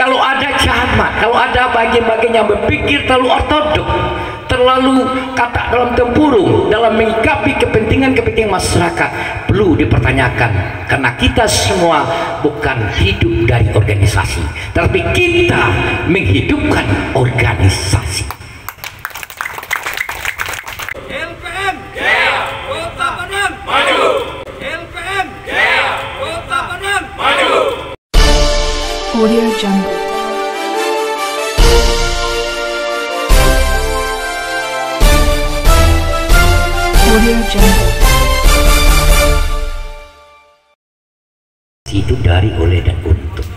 Kalau ada camat, kalau ada bagian-bagian yang berpikir terlalu ortodok, terlalu kata dalam tempurung dalam menyikapi kepentingan masyarakat, perlu dipertanyakan. Karena kita semua bukan hidup dari organisasi, tapi kita menghidupkan organisasi. LPM Jaya, Kota Padang maju. LPM Jaya, Kota Padang maju. Audio Jungle. Audio Jungle. Itu dari, oleh, dan untuk.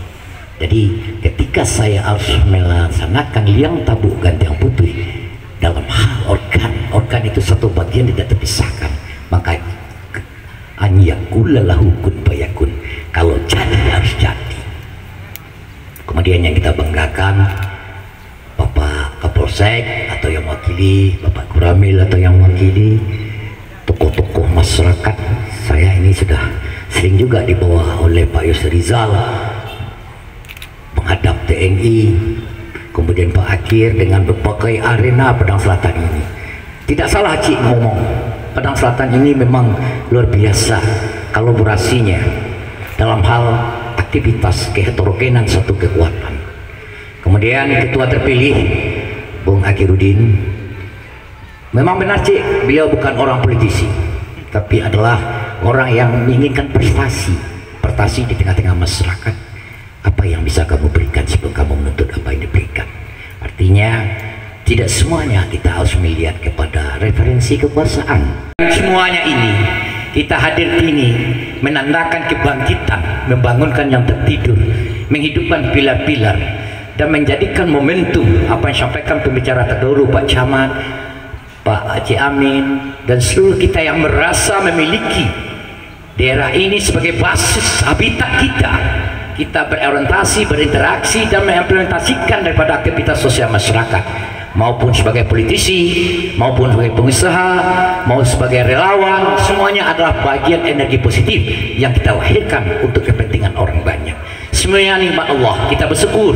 Jadi ketika saya harus melaksanakan liang tabuk gantian putih dalam hal organ itu satu bagian tidak terpisahkan, maka anyakulalahu kun fayakun, kalau jadi harus jadi. Kemudian yang kita banggakan, Bapak Kapolsek atau yang mewakili, Bapak Kuramil atau yang mewakili, tokoh-tokoh masyarakat. Saya ini sudah sering juga dibawa oleh Pak Yusri Rizal menghadap TNI, kemudian Pak Akir dengan berbagai arena Padang Selatan ini. Tidak salah Cik ngomong, Padang Selatan ini memang luar biasa kolaborasinya dalam hal aktivitas keheterogenan satu kekuatan. Kemudian ketua terpilih Bung Akirudin, memang benar Cik, beliau bukan orang politisi, tapi adalah orang yang menginginkan prestasi di tengah-tengah masyarakat. Apa yang bisa kamu berikan sebelum kamu menuntut apa yang diberikan. Artinya tidak semuanya kita harus melihat kepada referensi kekuasaan. Semuanya ini kita hadir ini menandakan kebangkitan, membangunkan yang tertidur, menghidupkan pilar-pilar, dan menjadikan momentum apa yang disampaikan pembicara terdahulu Pak Camat, Pak Haji Amin, dan seluruh kita yang merasa memiliki daerah ini sebagai basis habitat kita. Kita berorientasi, berinteraksi, dan mengimplementasikan daripada aktivitas sosial masyarakat, maupun sebagai politisi, maupun sebagai pengusaha, maupun sebagai relawan. Semuanya adalah bagian energi positif yang kita lahirkan untuk kepentingan orang banyak. Semuanya nikmat Allah, kita bersyukur.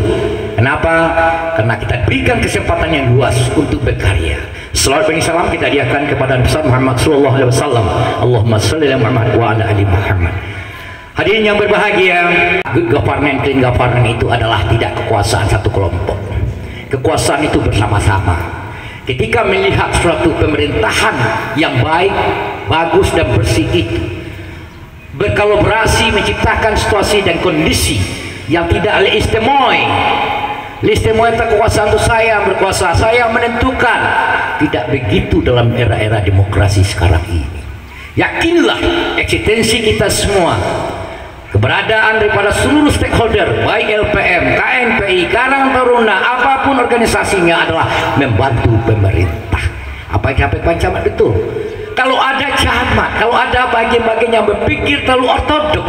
Kenapa? Karena kita berikan kesempatan yang luas untuk berkarya. Salawat dan salam kita hadiahkan kepada Nabi Muhammad sallallahu alaihi wasallam. Allahumma shalli ala Muhammad wa ala ali Muhammad. Hadirin yang berbahagia, good governance, clean governance itu adalah tidak kekuasaan satu kelompok. Kekuasaan itu bersama-sama. Ketika melihat suatu pemerintahan yang baik, bagus dan bersih itu berkolaborasi menciptakan situasi dan kondisi yang tidak listemoi kekuasaan itu saya berkuasa, saya menentukan. Tidak begitu dalam era-era demokrasi sekarang ini. Yakinlah eksistensi kita semua, keberadaan daripada seluruh stakeholder, baik LPM, KNPI, Karang Taruna, apapun organisasinya, adalah membantu pemerintah. Apa yang disampaikan Camat betul. Kalau ada camat, kalau ada bagian-bagian yang berpikir terlalu ortodok,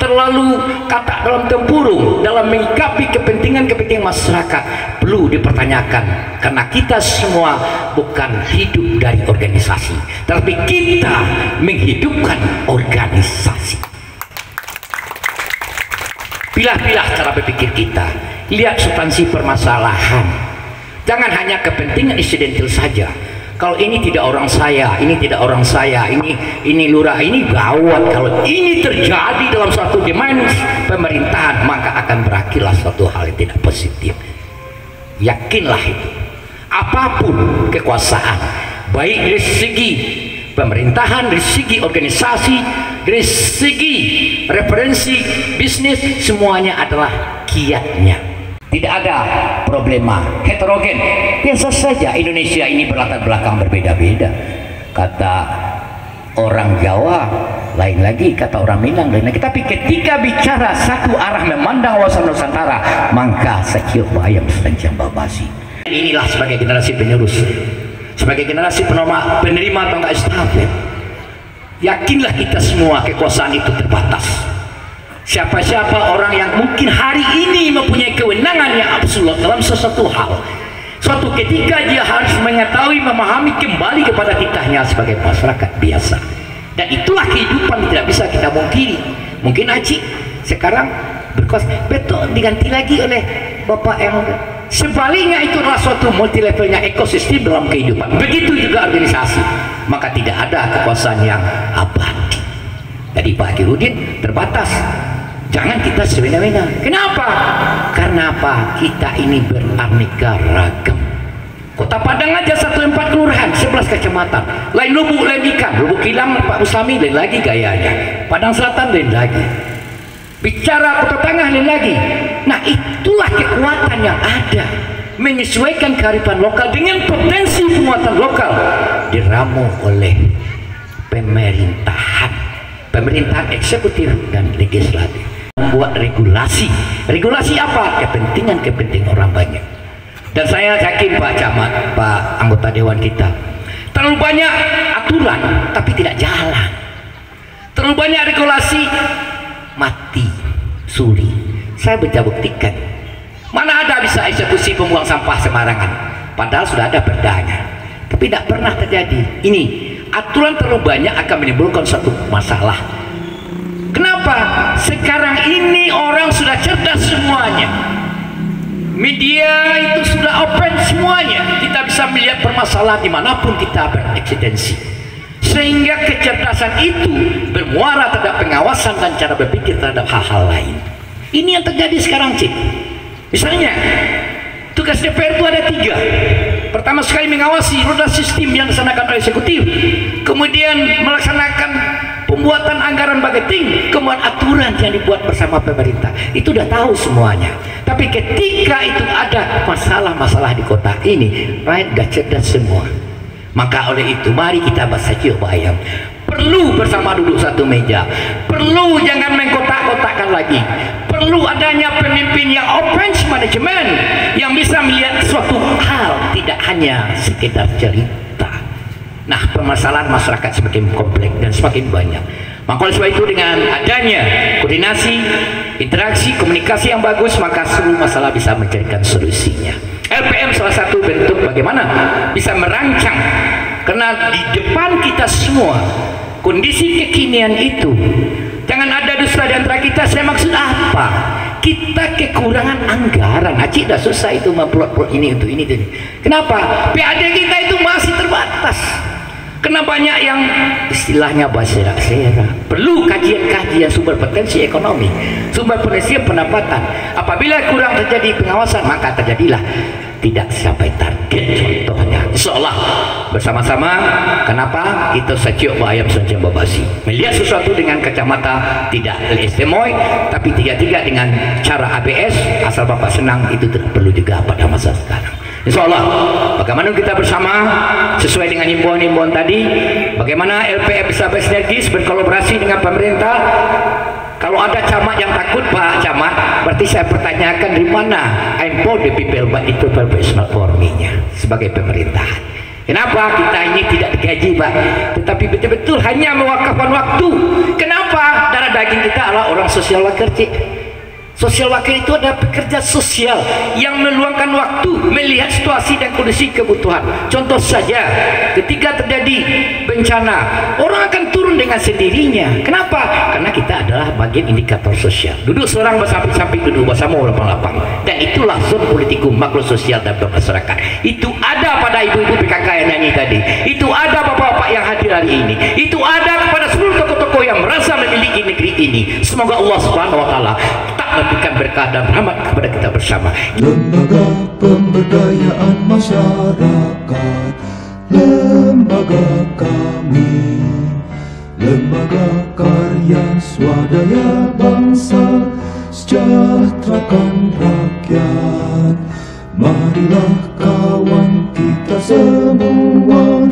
terlalu kata dalam tempurung dalam menyikapi kepentingan masyarakat, perlu dipertanyakan. Karena kita semua bukan hidup dari organisasi, tapi kita menghidupkan organisasi. Pilah-pilah cara berpikir kita, lihat substansi permasalahan, jangan hanya kepentingan insidental saja. Kalau ini tidak orang saya, ini tidak orang saya, ini lurah, ini gawat. Kalau ini terjadi dalam suatu dimensi pemerintahan, maka akan berakhirlah suatu hal yang tidak positif. Yakinlah itu. Apapun kekuasaan, baik dari segi pemerintahan, dari segi organisasi, dari segi referensi bisnis, semuanya adalah kiatnya. Tidak ada problema heterogen. Biasa saja Indonesia ini berlatar belakang berbeda-beda. Kata orang Jawa lain lagi, kata orang Minang lain lagi. Tapi ketika bicara satu arah memandang wawasan Nusantara, maka sekian bayang sedang babasi. Inilah sebagai generasi penerus, sebagai generasi penerima tongkat estafet. Yakinlah kita semua kekuasaan itu terbatas. Siapa-siapa orang yang mungkin hari ini mempunyai kewenangan yang absolut dalam sesuatu hal, suatu ketika dia harus mengetahui, memahami kembali kepada kitanya sebagai masyarakat biasa. Dan itulah kehidupan, tidak bisa kita mungkiri. Mungkin Aji sekarang berkuasa, betul diganti lagi oleh Bapak yang sebaliknya itu adalah suatu multi levelnya ekosistem dalam kehidupan. Begitu juga organisasi, maka tidak ada kekuasaan yang abadi. Jadi Pak Hajiruddin terbatas. Jangan kita semena-mena. Kenapa? Karena apa? Kita ini beraneka ragam. Kota Padang aja 14 kelurahan, 11 kecamatan. Lain Lubuk, lain Ikan, Lubuk Kilang, Pak Muslami, lain lagi gayanya. Padang Selatan, lain lagi. Bicara Kota Tengah, lain lagi. Nah, itulah kekuatan yang ada. Menyesuaikan kearifan lokal dengan potensi penguatan lokal. Diramu oleh pemerintahan eksekutif dan legislatif. Membuat regulasi. Regulasi apa? Kepentingan orang banyak. Dan saya yakin Pak Camat, Pak anggota dewan kita, terlalu banyak aturan tapi tidak jalan. Terlalu banyak regulasi mati, suri. Saya bisa buktikan. Mana ada bisa eksekusi pembuang sampah sembarangan, padahal sudah ada perdanya. Tapi tidak pernah terjadi. Ini aturan terlalu banyak akan menimbulkan suatu masalah. Kenapa? Sekarang ini orang sudah cerdas semuanya. Media itu sudah open semuanya. Kita bisa melihat permasalahan dimanapun kita bereksistensi. Sehingga kecerdasan itu bermuara terhadap pengawasan dan cara berpikir terhadap hal-hal lain. Ini yang terjadi sekarang, Cik. Misalnya, tugas DPR itu ada 3. Pertama sekali mengawasi roda sistem yang dilaksanakan oleh eksekutif. Kemudian melaksanakan pembuatan anggaran budgeting, kemudian aturan yang dibuat bersama pemerintah. Itu udah tahu semuanya. Tapi ketika itu ada masalah-masalah di kota ini, rakyat gak cerdas semua. Maka oleh itu mari kita bersaciuk bayang. Perlu bersama duduk satu meja. Perlu jangan mengkotak-kotakkan lagi. Perlu adanya pemimpin yang open management, yang bisa melihat suatu hal, tidak hanya sekedar cerita. Nah, permasalahan masyarakat semakin kompleks dan semakin banyak. Maka oleh sebab itu dengan adanya koordinasi, interaksi, komunikasi yang bagus, maka seluruh masalah bisa mencarikan solusinya. LPM salah satu bentuk bagaimana bisa merancang, karena di depan kita semua kondisi kekinian itu. Jangan ada dusta di antara kita. Saya maksud apa? Kita kekurangan anggaran. Acik dah susah itu memplot-plot ini untuk ini. Kenapa? PAD kita itu masih terbatas. Karena banyak yang istilahnya berserak-serak. Perlu kajian-kajian sumber potensi ekonomi, sumber potensi pendapatan. Apabila kurang terjadi pengawasan, maka terjadilah tidak sampai target. Contohnya, insyaallah bersama-sama. Kenapa kita saciuk ayam sancang babasi, melihat sesuatu dengan kacamata tidak istimewa, tapi tiga-tiga dengan cara ABS. Asal Bapak senang, itu tidak perlu juga pada masa sekarang. Insyaallah, bagaimana kita bersama sesuai dengan himbauan-himbauan tadi, bagaimana LPM bisa bersinergis berkolaborasi dengan pemerintah. Kalau ada camat yang takut, Pak Camat, berarti saya pertanyakan di mana empower the people but itu professional formingnya sebagai pemerintahan. Kenapa kita ini tidak digaji, Pak, tetapi betul-betul hanya mewakafkan waktu? Kenapa? Darah daging kita adalah orang sosial worker, Cik. Sosial wakil itu adalah pekerja sosial yang meluangkan waktu melihat situasi dan kondisi kebutuhan. Contoh saja, ketika terjadi bencana, orang akan turun dengan sendirinya. Kenapa? Karena kita adalah bagian indikator sosial. Duduk seorang bersamping-samping, duduk bersama lapang-lapang. Dan itulah zon politikum makro sosial dan bermasyarakat. Itu ada pada ibu-ibu PKK yang nyanyi tadi. Itu ada bapak-bapak yang hadir hari ini. Itu ada kepada seluruh tokoh-tokoh yang merasa memiliki negeri ini. Semoga Allah Subhanahu wa taala memberikan berkah dan rahmat kepada kita bersama. Lembaga Pemberdayaan Masyarakat, lembaga kami, lembaga karya swadaya bangsa, sejahterakan rakyat. Marilah kawan kita semua